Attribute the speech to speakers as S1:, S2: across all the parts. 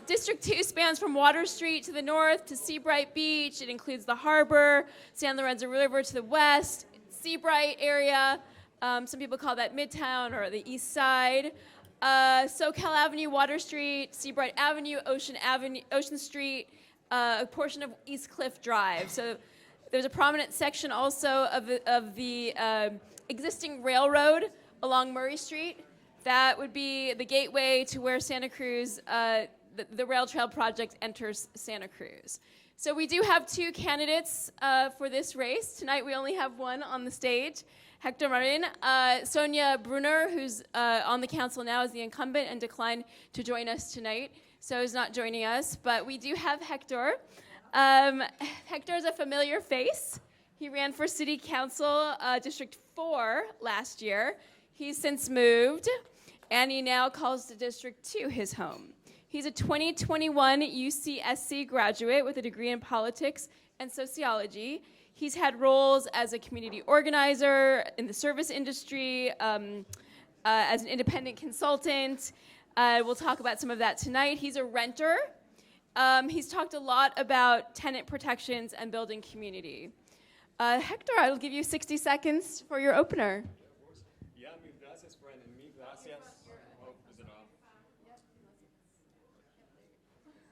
S1: District 2 spans from Water Street to the north to Seabright Beach. It includes the harbor, San Lorenzo River to the west, Seabright area. Some people call that Midtown or the East Side. SoCal Avenue, Water Street, Seabright Avenue, Ocean Street, a portion of East Cliff Drive. So there's a prominent section also of the existing railroad along Murray Street. That would be the gateway to where Santa Cruz, the rail trail project enters Santa Cruz. So we do have two candidates for this race. Tonight we only have one on the stage, Hector Marin. Sonia Brunner, who's on the council now, is the incumbent and declined to join us tonight, so is not joining us. But we do have Hector. Hector is a familiar face. He ran for City Council District 4 last year. He's since moved, and he now calls the District 2 his home. He's a 2021 UCSC graduate with a degree in politics and sociology. He's had roles as a community organizer in the service industry, as an independent consultant. We'll talk about some of that tonight. He's a renter. He's talked a lot about tenant protections and building community. Hector, I will give you 60 seconds for your opener.
S2: Yeah, mil gracias, Brandon. Mil gracias. Oh, is it on?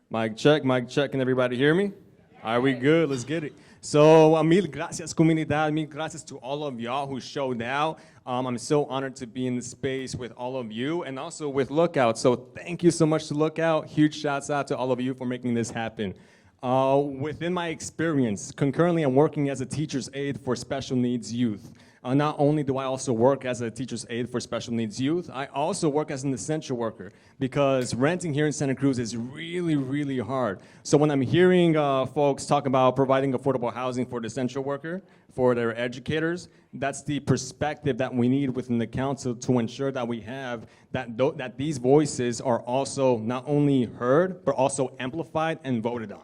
S2: Mic check. Can everybody hear me? Are we good? Let's get it. So, mil gracias, comunidad. Mil gracias to all of y'all who showed out. I'm so honored to be in this space with all of you and also with Lookout. So, thank you so much to Lookout. Huge shouts out to all of you for making this happen. Within my experience, concurrently I'm working as a teacher's aide for special needs youth. Not only do I also work as a teacher's aide for special needs youth, I also work as an essential worker because renting here in Santa Cruz is really, really hard. So when I'm hearing folks talk about providing affordable housing for the essential worker, for their educators, that's the perspective that we need within the council to ensure that we have that these voices are also not only heard, but also amplified and voted on.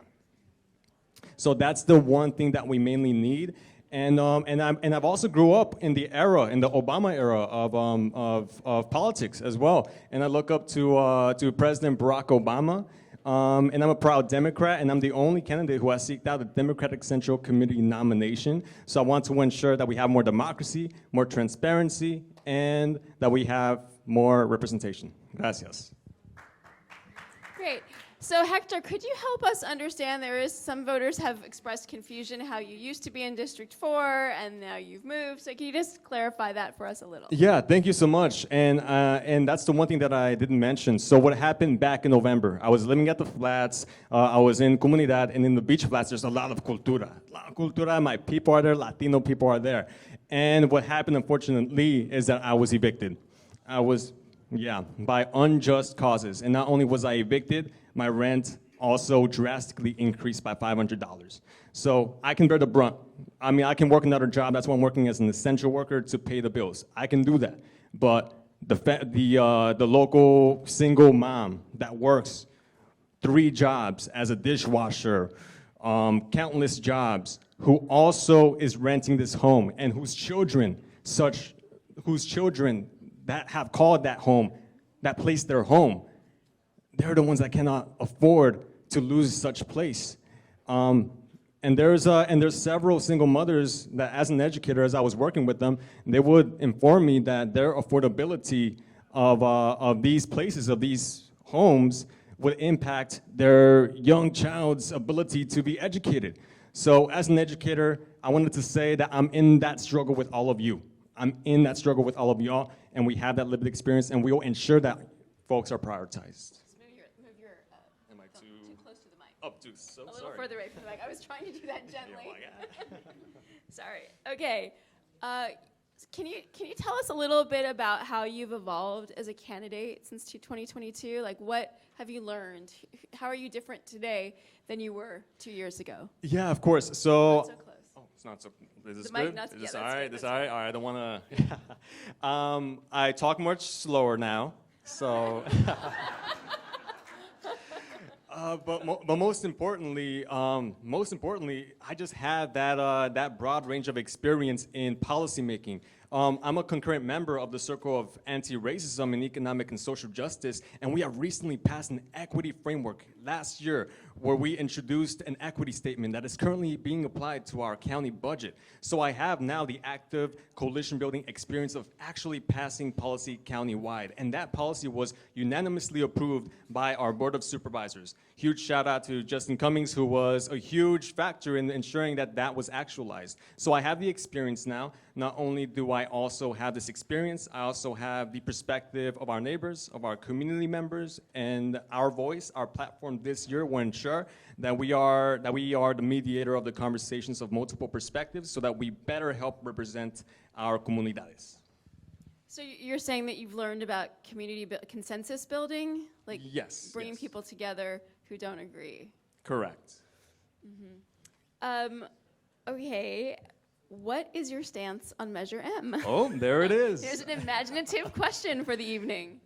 S2: So that's the one thing that we mainly need. And I've also grew up in the Obama era of politics as well. And I look up to President Barack Obama. And I'm a proud Democrat, and I'm the only candidate who has sought out the Democratic Central Committee nomination. So I want to ensure that we have more democracy, more transparency, and that we have more representation. Gracias.
S1: Great. So Hector, could you help us understand, some voters have expressed confusion how you used to be in District 4 and now you've moved. So can you just clarify that for us a little?
S2: Yeah, thank you so much. And that's the one thing that I didn't mention. So what happened back in November, I was living at the flats, I was in Comunidad, and in the beach flats, there's a lot of cultura. My people are there, Latino people are there. And what happened, unfortunately, is that I was evicted. By unjust causes. And not only was I evicted, my rent also drastically increased by $500. So I can bear the brunt. I mean, I can work another job. That's why I'm working as an essential worker to pay the bills. I can do that. But the local single mom that works 3 jobs as a dishwasher, countless jobs, who also is renting this home and whose children that have called that home, that place their home, they're the ones that cannot afford to lose such place. And there's several single mothers that, as an educator, as I was working with them, they would inform me that their affordability of these places, of these homes, would impact their young child's ability to be educated. So as an educator, I wanted to say that I'm in that struggle with all of you. I'm in that struggle with all of y'all, and we have that lived experience, and we will ensure that folks are prioritized.
S1: Move your
S2: Am I too
S1: close to the mic.
S2: Up to, so
S1: a little
S2: sorry.
S1: further away from the mic. I was trying to do that gently.
S2: Yeah,
S1: Sorry. Okay. Can you tell us a little bit about how you've evolved as a candidate since 2022? Like, what have you learned? How are you different today than you were 2 years ago?
S2: Yeah, of course. So.
S1: Not so close.
S2: Oh, it's not so. Is this
S1: The mic
S2: good?
S1: not-
S2: Is
S1: yeah,
S2: this
S1: that's
S2: all right?
S1: good,
S2: This all right? All right. I don't want to. I talk much slower now, so. But most importantly, I just have that broad range of experience in policymaking. I'm a concurrent member of the Circle of Anti-Racism and Economic and Social Justice, and we have recently passed an equity framework last year where we introduced an equity statement that is currently being applied to our county budget. So I have now the active coalition building experience of actually passing policy countywide, and that policy was unanimously approved by our Board of Supervisors. Huge shout out to Justin Cummings, who was a huge factor in ensuring that that was actualized. So I have the experience now. Not only do I also have this experience, I also have the perspective of our neighbors, of our community members, and our voice, our platform this year will ensure that we are the mediator of the conversations of multiple perspectives so that we better help represent our comunidades.
S1: So you're saying that you've learned about consensus building? Like
S2: Yes.
S1: bringing
S2: yes.
S1: people together who don't agree?
S2: Correct.
S1: Okay, what is your stance on Measure M?
S2: Oh, there it is.
S1: There's an imaginative question for the evening.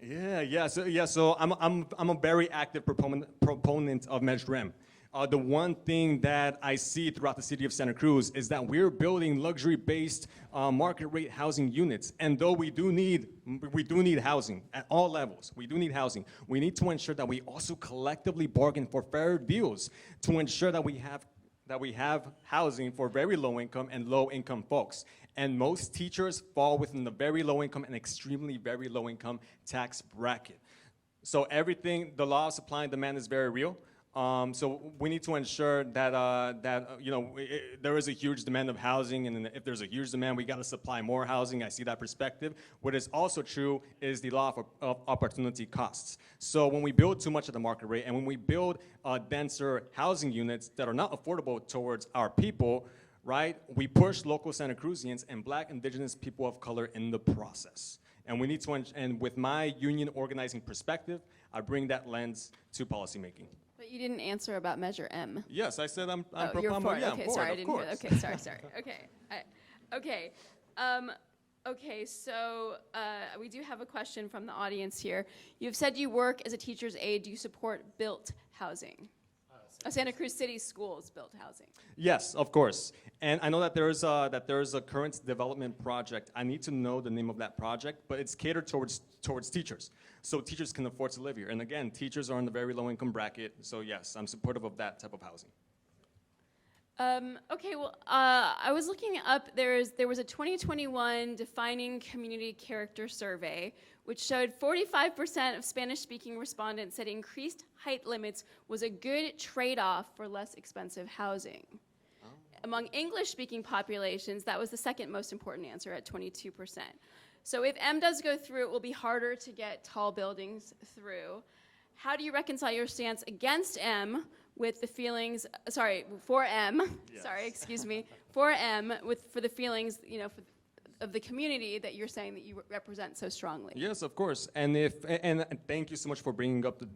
S2: So I'm a very active proponent of Measure M. The one thing that I see throughout the city of Santa Cruz is that we're building luxury-based market rate housing units. And though we do need housing at all levels, we do need housing. We need to ensure that we also collectively bargain for fair deals to ensure that we have housing for very low income and low income folks. And most teachers fall within the very low income and extremely very low income tax bracket. So the law of supply and demand is very real. So we need to ensure that there is a huge demand of housing, and if there's a huge demand, we got to supply more housing. I see that perspective. What is also true is the law of opportunity costs. So when we build too much at the market rate, and when we build denser housing units that are not affordable towards our people, right, we push local Santa Cruzians and Black, Indigenous people of color in the process. And we need to, and with my union organizing perspective, I bring that lens to policymaking.
S1: But you didn't answer about Measure M.
S2: Yes, I said I'm
S1: You're for it.
S2: yeah,
S1: Okay,
S2: I'm for
S1: sorry,
S2: it,
S1: I didn't hear that. Okay, sorry. Okay. So we do have a question from the audience here. You've said you work as a teacher's aide. Do you support built housing? Santa Cruz City Schools built housing.
S2: Yes, of course. And I know that there is a current development project. I need to know the name of that project, but it's catered towards teachers. So teachers can afford to live here. And again, teachers are in the very low income bracket. So yes, I'm supportive of that type of housing.
S1: Okay, well, I was looking up, there was a 2021 Defining Community Character Survey, which showed 45% of Spanish-speaking respondents said increased height limits was a good trade-off for less expensive housing. Oh. Among English-speaking populations, that was the second most important answer at 22%. So if M does go through, it will be harder to get tall buildings through. How do you reconcile your stance against M with the feelings, for M, yes. For M, for the feelings, of the community that you're saying that you represent so strongly?
S2: Yes, of course. And thank you so much for bringing up the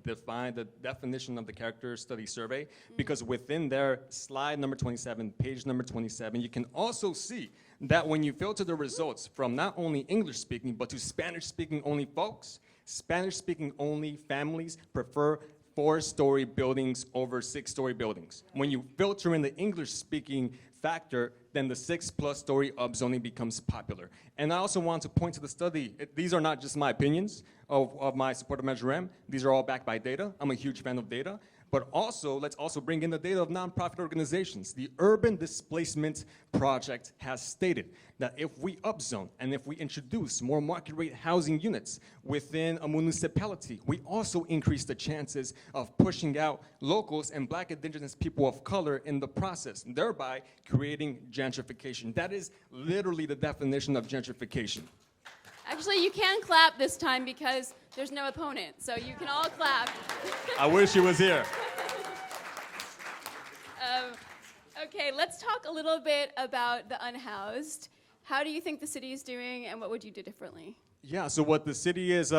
S2: definition of the character study survey, because within their slide number 27, page number 27, you can also see that when you filter the results from not only English speaking, but to Spanish speaking only folks, Spanish speaking only families prefer 4-story buildings over 6-story buildings. When you filter in the English-speaking factor, then the 6+ story upzoning becomes popular. And I also want to point to the study. These are not just my opinions of my support of Measure M. These are all backed by data. I'm a huge fan of data. But also, let's also bring in the data of nonprofit organizations. The Urban Displacement Project has stated that if we upzone and if we introduce more market rate housing units within a municipality, we also increase the chances of pushing out locals and Black, Indigenous people of color in the process, thereby creating gentrification. That is literally the definition of gentrification.
S1: Actually, you can clap this time because there's no opponent, so you can all clap.
S2: I wish he was here.
S1: Okay, let's talk a little bit about the unhoused. How do you think the city is doing, and what would you do differently?
S2: Yeah, so what the city is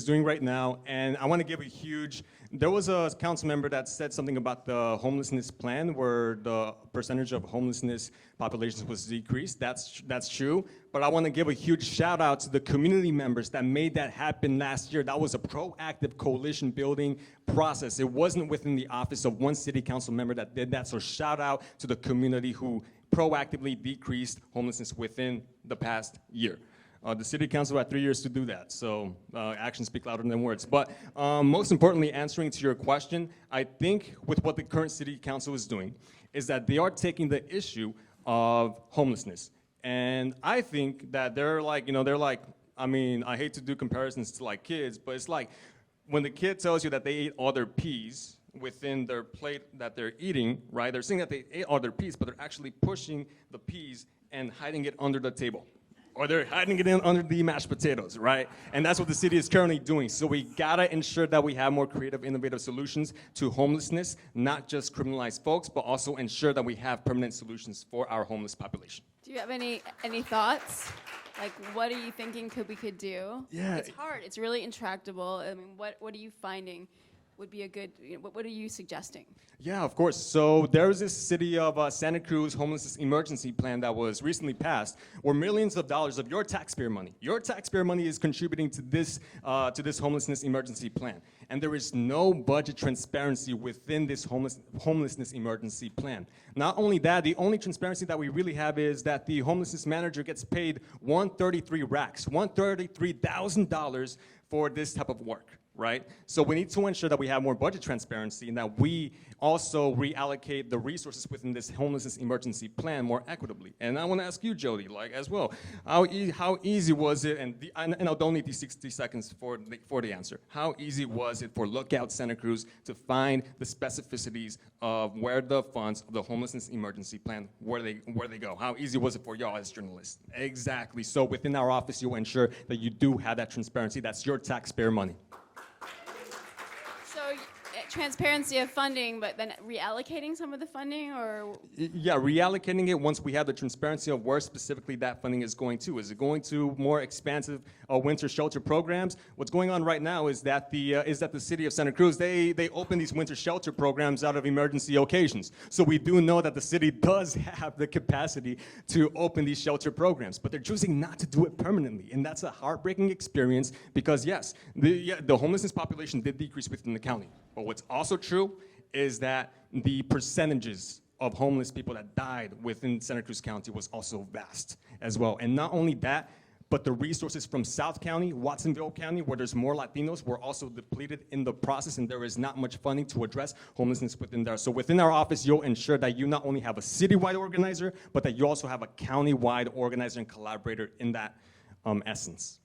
S2: doing right now, and I want to give a huge, there was a council member that said something about the homelessness plan where the percentage of homelessness populations was decreased. That's true, but I want to give a huge shout out to the community members that made that happen last year. That was a proactive coalition building process. It wasn't within the office of one city council member that did that, so shout out to the community who proactively decreased homelessness within the past year. The city council had 3 years to do that, so actions speak louder than words. But most importantly, answering to your question, I think with what the current city council is doing is that they are taking the issue of homelessness. And I think that they're like, I mean, I hate to do comparisons to like kids, but it's like when the kid tells you that they ate all their peas within their plate that they're eating, right? They're saying that they ate all their peas, but they're actually pushing the peas and hiding it under the table. Or they're hiding it in under the mashed potatoes, right? And that's what the city is currently doing. So we gotta ensure that we have more creative, innovative solutions to homelessness, not just criminalize folks, but also ensure that we have permanent solutions for our homeless population.
S1: Do you have any thoughts? Like, what are you thinking we could do?
S2: Yeah.
S1: It's hard. It's really intractable. I mean, what are you finding would be a good, what are you suggesting?
S2: Yeah, of course. So there's this city of Santa Cruz homelessness emergency plan that was recently passed, where millions of dollars of your taxpayer money is contributing to this homelessness emergency plan. And there is no budget transparency within this homelessness emergency plan. Not only that, the only transparency that we really have is that the homelessness manager gets paid $133,000 for this type of work. Right? So we need to ensure that we have more budget transparency and that we also reallocate the resources within this homelessness emergency plan more equitably. And I want to ask you, Jody, like as well, how easy was it, and I don't need these 60 seconds for the answer. How easy was it for Lookout Santa Cruz to find the specificities of where the funds of the homelessness emergency plan, where they go? How easy was it for y'all as journalists? Exactly. So within our office, you'll ensure that you do have that transparency. That's your taxpayer money.
S1: Transparency of funding, but then reallocating some of the funding, or?
S2: Yeah, reallocating it once we have the transparency of where specifically that funding is going to. Is it going to more expansive winter shelter programs? What's going on right now is that the city of Santa Cruz, they open these winter shelter programs out of emergency occasions. So we do know that the city does have the capacity to open these shelter programs, but they're choosing not to do it permanently. And that's a heartbreaking experience because yes, the homelessness population did decrease within the county. But what's also true is that the percentages of homeless people that died within Santa Cruz County was also vast as well. And not only that, but the resources from South County, Watsonville County, where there's more Latinos, were also depleted in the process, and there is not much funding to address homelessness within there. So within our office, you'll ensure that you not only have a citywide organizer, but that you also have a county-wide organizer and collaborator in that essence.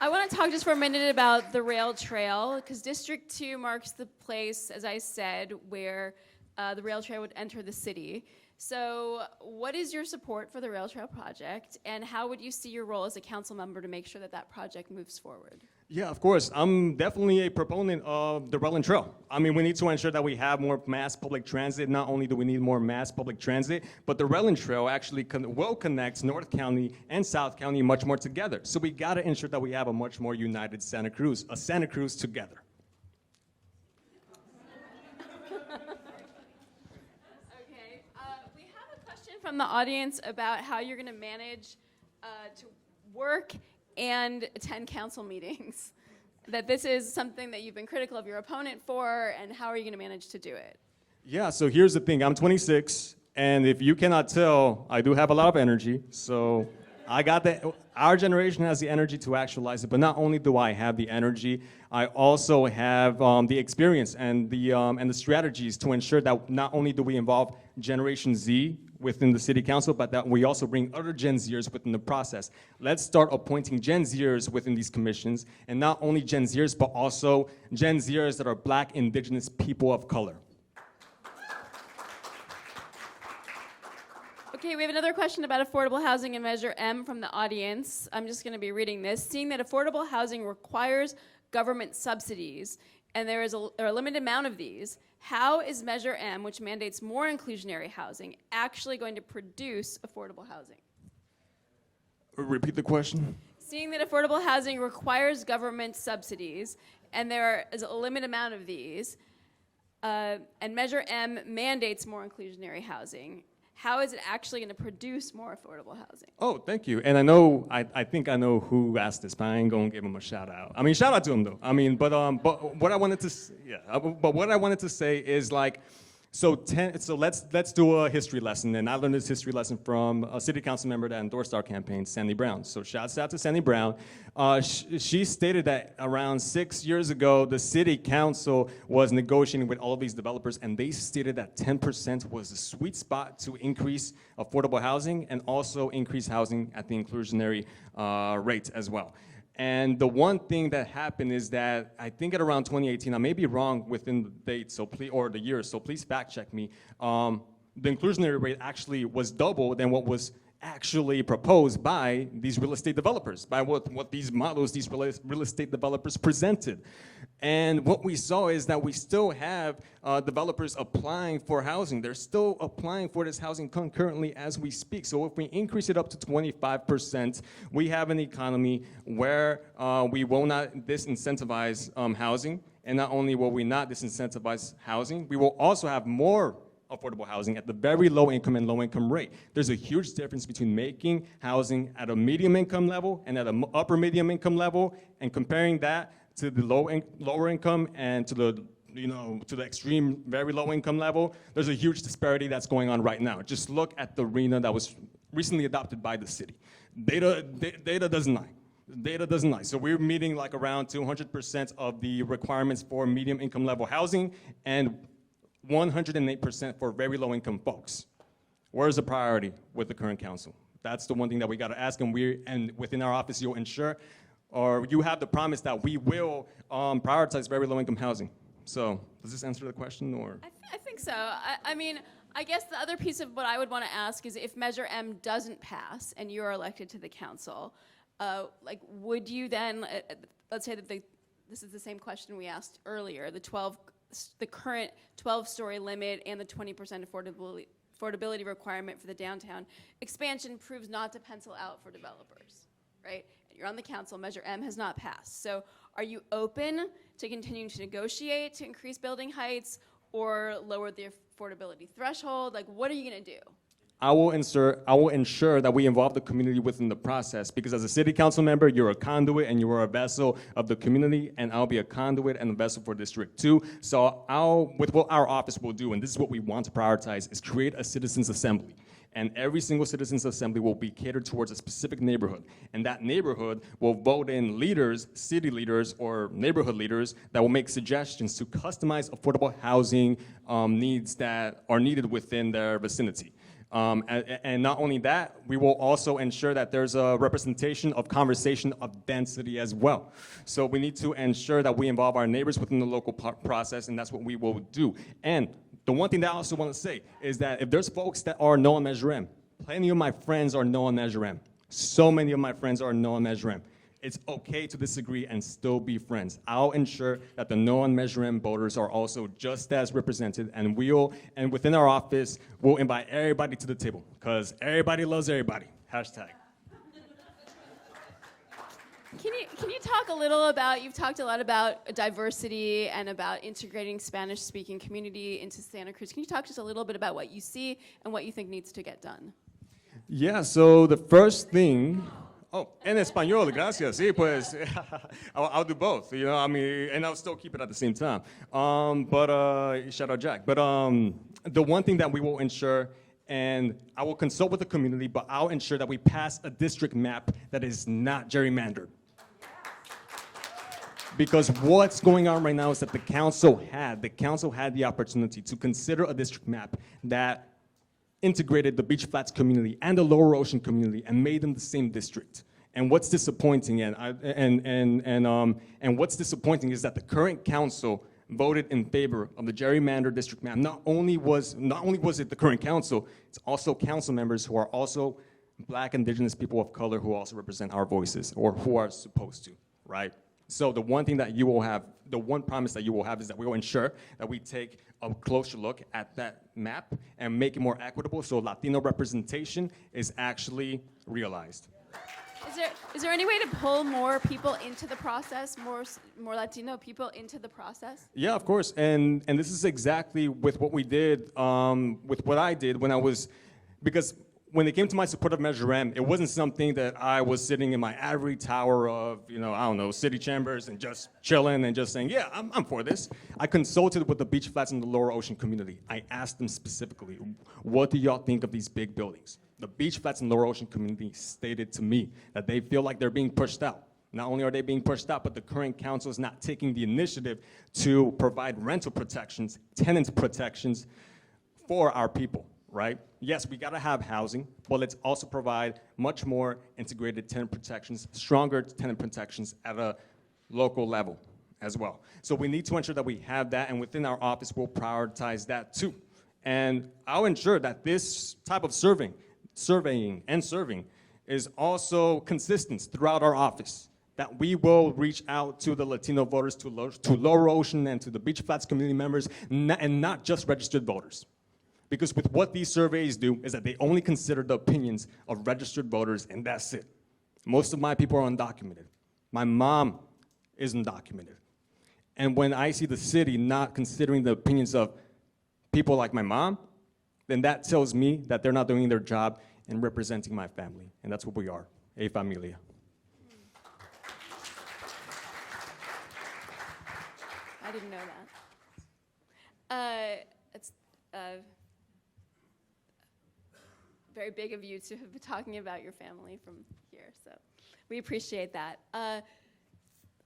S1: I want to talk just for a minute about the rail trail, because District 2 marks the place, as I said, where the rail trail would enter the city. So what is your support for the rail trail project, and how would you see your role as a council member to make sure that that project moves forward?
S2: Yeah, of course. I'm definitely a proponent of the rail and trail. I mean, we need to ensure that we have more mass public transit. Not only do we need more mass public transit, but the rail and trail actually will connect North County and South County much more together. So we got to ensure that we have a much more united Santa Cruz, a Santa Cruz together.
S1: Okay, we have a question from the audience about how you're going to manage to work and attend council meetings. That this is something that you've been critical of your opponent for, and how are you going to manage to do it?
S2: Yeah, so here's the thing. I'm 26, and if you cannot tell, I do have a lot of energy. So I got that. Our generation has the energy to actualize it, but not only do I have the energy, I also have the experience and the strategies to ensure that not only do we involve Generation Z within the city council, but that we also bring other Gen Zers within the process. Let's start appointing Gen Zers within these commissions, and not only Gen Zers, but also Gen Zers that are Black, Indigenous people of color.
S1: Okay, we have another question about affordable housing and Measure M from the audience. I'm just going to be reading this. Seeing that affordable housing requires government subsidies, and there is a limited amount of these, how is Measure M, which mandates more inclusionary housing, actually going to produce affordable housing?
S2: Repeat the question.
S1: Seeing that affordable housing requires government subsidies, and there is a limited amount of these, and Measure M mandates more inclusionary housing, how is it actually going to produce more affordable housing?
S2: Oh, thank you. And I know, I think I know who asked this, but I ain't gonna give him a shout out. I mean, shout out to him though. I mean, but what I wanted to, but what I wanted to say is like, So let's do a history lesson, and I learned this history lesson from a city council member that endorsed our campaign, Sandy Brown. So shouts out to Sandy Brown. She stated that around 6 years ago, the city council was negotiating with all of these developers, and they stated that 10% was the sweet spot to increase affordable housing and also increase housing at the inclusionary rate as well. And the one thing that happened is that I think at around 2018, I may be wrong within the date, or the year, so please fact check me. The inclusionary rate actually was double than what was actually proposed by these real estate developers, by what these models, these real estate developers presented. And what we saw is that we still have developers applying for housing. They're still applying for this housing concurrently as we speak. So if we increase it up to 25%, we have an economy where we will not disincentivize housing. And not only will we not disincentivize housing, we will also have more affordable housing at the very low income and low income rate. There's a huge difference between making housing at a medium income level and at an upper medium income level, and comparing that to the lower income and to the extreme very low income level. There's a huge disparity that's going on right now. Just look at the RENA that was recently adopted by the city. Data doesn't lie. Data doesn't lie. So we're meeting like around 200% of the requirements for medium income level housing and 108% for very low income folks. Where's the priority with the current council? That's the one thing that we got to ask, and within our office you'll ensure, or you have the promise that we will prioritize very low income housing. So does this answer the question, or?
S1: I think so. I mean, I guess the other piece of what I would want to ask is if Measure M doesn't pass and you're elected to the council, would you then, let's say that this is the same question we asked earlier, the current 12-story limit and the 20% affordability requirement for the downtown expansion proves not to pencil out for developers, right? And you're on the council, Measure M has not passed. So are you open to continuing to negotiate to increase building heights or lower the affordability threshold? Like, what are you gonna do?
S2: I will ensure that we involve the community within the process, because as a city council member, you're a conduit and you are a vessel of the community, and I'll be a conduit and a vessel for District 2. So with what our office will do, and this is what we want to prioritize, is create a citizens assembly. And every single citizens assembly will be catered towards a specific neighborhood. And that neighborhood will vote in leaders, city leaders, or neighborhood leaders that will make suggestions to customize affordable housing needs that are needed within their vicinity. And not only that, we will also ensure that there's a representation of conversation of density as well. So we need to ensure that we involve our neighbors within the local process, and that's what we will do. And the one thing that I also want to say is that if there's folks that are no on Measure M, plenty of my friends are no on Measure M. So many of my friends are no on Measure M. It's okay to disagree and still be friends. I'll ensure that the no on Measure M voters are also just as represented, and within our office, we'll invite everybody to the table, because everybody loves everybody. Hashtag.
S1: Can you talk a little about, you've talked a lot about diversity and about integrating Spanish-speaking community into Santa Cruz. Can you talk just a little bit about what you see and what you think needs to get done?
S2: Yeah, so the first thing, en español, gracias. Sí, pues, I'll do both, and I'll still keep it at the same time. Shout out Jack. But the one thing that we will ensure, and I will consult with the community, but I'll ensure that we pass a district map that is not gerrymandered. Because what's going on right now is that the council had the opportunity to consider a district map that integrated the Beach Flats community and the Lower Ocean community and made them the same district. And what's disappointing, and what's disappointing is that the current council voted in favor of the gerrymandered district map. Not only was it the current council, it's also council members who are also Black, Indigenous people of color who also represent our voices, or who are supposed to, right? So the one thing that you will have, the one promise that you will have is that we will ensure that we take a closer look at that map and make it more equitable so Latino representation is actually realized.
S1: Is there any way to pull more people into the process, more Latino people into the process?
S2: Yeah, of course, and this is exactly with what we did, with what I did when I was, because when it came to my support of Measure M, it wasn't something that I was sitting in my ivory tower of, I don't know, city chambers and just chilling and just saying, yeah, I'm for this. I consulted with the beach flats in the Lower Ocean community. I asked them specifically, what do y'all think of these big buildings? The beach flats in the Lower Ocean community stated to me that they feel like they're being pushed out. Not only are they being pushed out, but the current council is not taking the initiative to provide rental protections, tenant protections for our people. Right? Yes, we gotta have housing, but let's also provide much more integrated tenant protections, stronger tenant protections at a local level as well. So we need to ensure that we have that, and within our office, we'll prioritize that too. And I'll ensure that this type of surveying and serving is also consistent throughout our office, that we will reach out to the Latino voters, to Lower Ocean, and to the Beach Flats community members, and not just registered voters. Because with what these surveys do is that they only consider the opinions of registered voters, and that's it. Most of my people are undocumented. My mom is undocumented. And when I see the city not considering the opinions of people like my mom, then that tells me that they're not doing their job in representing my family. And that's what we are, a familia.
S1: I didn't know that. It's very big of you to be talking about your family from here, so we appreciate that.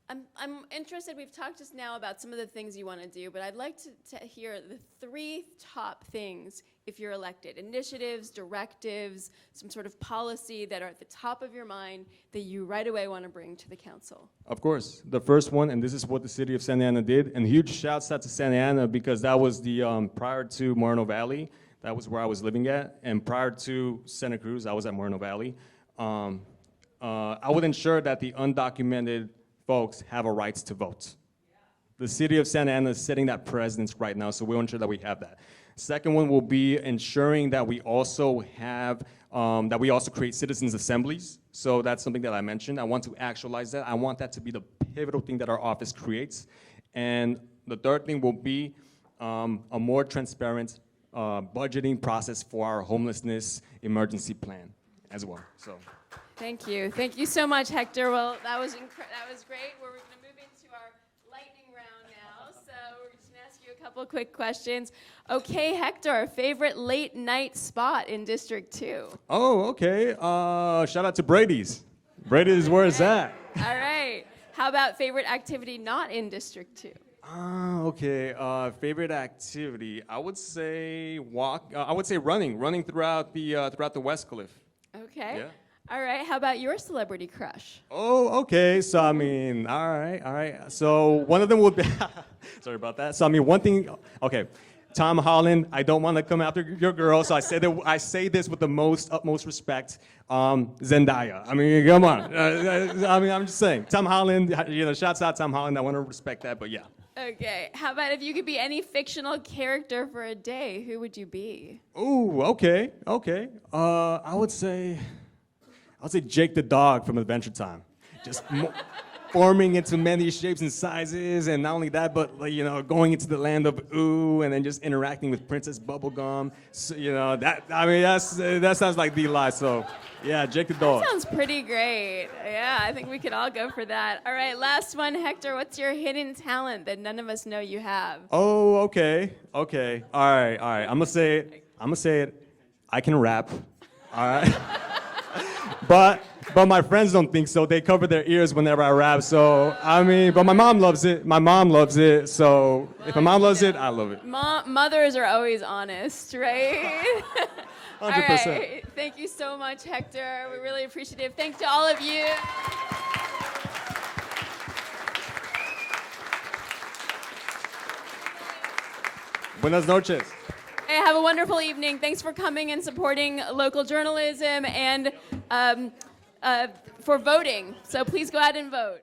S1: I'm interested, we've talked just now about some of the things you want to do, but I'd like to hear the 3 top things if you're elected. Initiatives, directives, some sort of policy that are at the top of your mind that you right away want to bring to the council.
S2: Of course. The first one, and this is what the city of Santa Ana did, and huge shouts out to Santa Ana because that was the, prior to Moreno Valley, that was where I was living at, and prior to Santa Cruz, I was at Moreno Valley. I would ensure that the undocumented folks have a right to vote. The city of Santa Ana is setting that precedence right now, so we'll ensure that we have that. Second one will be ensuring that we also have, that we also create citizens' assemblies. So that's something that I mentioned. I want to actualize that. I want that to be the pivotal thing that our office creates. And the third thing will be a more transparent budgeting process for our homelessness emergency plan as well. So.
S1: Thank you. Thank you so much, Hector. Well, that was great. We're going to move into our lightning round now. So we're just going to ask you a couple quick questions. Okay, Hector, favorite late night spot in District 2?
S2: Oh, okay. Shout out to Brady's. Brady's is where it's at.
S1: All right. How about favorite activity not in District 2?
S2: Okay. Favorite activity, I would say running throughout the West Cliff.
S1: Okay.
S2: Yeah.
S1: All right. How about your celebrity crush?
S2: Oh, okay. So I mean, all right. So one of them would be. Sorry about that. So I mean, one thing. Okay, Tom Holland. I don't want to come after your girl, so I say this with the utmost respect. Zendaya. I mean, come on. I mean, I'm just saying. Tom Holland. Shouts out Tom Holland. I want to respect that, but yeah.
S1: Okay. How about if you could be any fictional character for a day, who would you be?
S2: Ooh, okay. I would say Jake the dog from Adventure Time. Just forming into many shapes and sizes, and not only that, but going into the land of ooh, and then just interacting with Princess Bubblegum. So, that sounds like the life. So, yeah, Jake the dog.
S1: That sounds pretty great. Yeah, I think we could all go for that. All right, last one, Hector. What's your hidden talent that none of us know you have?
S2: Oh, okay. All right. I'm gonna say it. I can rap. All right. But my friends don't think so. They cover their ears whenever I rap. So, I mean, but my mom loves it. So if my mom loves it, I love it.
S1: Mothers are always honest, right?
S2: 100%.
S1: All right. Thank you so much, Hector. We're really appreciative. Thanks to all of you.
S2: Buenas noches.
S1: Hey, have a wonderful evening. Thanks for coming and supporting local journalism and for voting. So please go out and vote.